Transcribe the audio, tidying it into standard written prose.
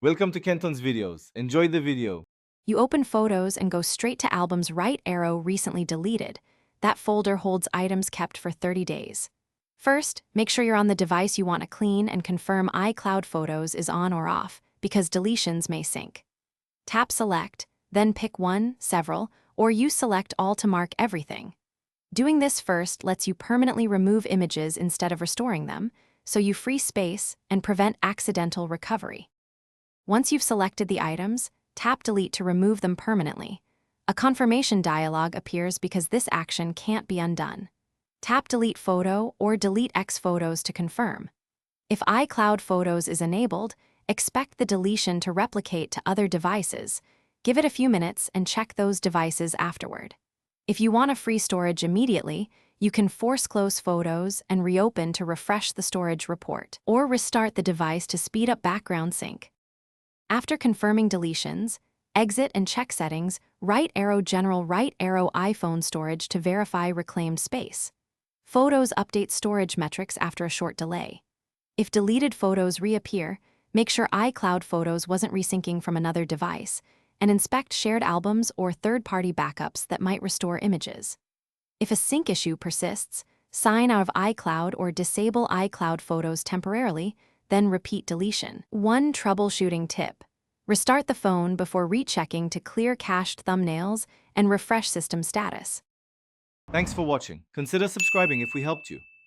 Welcome to Kenton's videos. Enjoy the video. You open Photos and go straight to Album's right arrow Recently Deleted. That folder holds items kept for 30 days. First, make sure you're on the device you want to clean and confirm iCloud Photos is on or off, because deletions may sync. Tap Select, then pick one, several, or use Select All to mark everything. Doing this first lets you permanently remove images instead of restoring them, so you free space and prevent accidental recovery. Once you've selected the items, tap Delete to remove them permanently. A confirmation dialog appears because this action can't be undone. Tap Delete Photo or Delete X Photos to confirm. If iCloud Photos is enabled, expect the deletion to replicate to other devices. Give it a few minutes and check those devices afterward. If you want to free storage immediately, you can force close Photos and reopen to refresh the storage report, or restart the device to speed up background sync. After confirming deletions, exit and check Settings, right arrow General, right arrow iPhone Storage to verify reclaimed space. Photos update storage metrics after a short delay. If deleted photos reappear, make sure iCloud Photos wasn't resyncing from another device, and inspect shared albums or third-party backups that might restore images. If a sync issue persists, sign out of iCloud or disable iCloud Photos temporarily, then repeat deletion. One troubleshooting tip: restart the phone before rechecking to clear cached thumbnails and refresh system status. Thanks for watching. Consider subscribing if we helped you.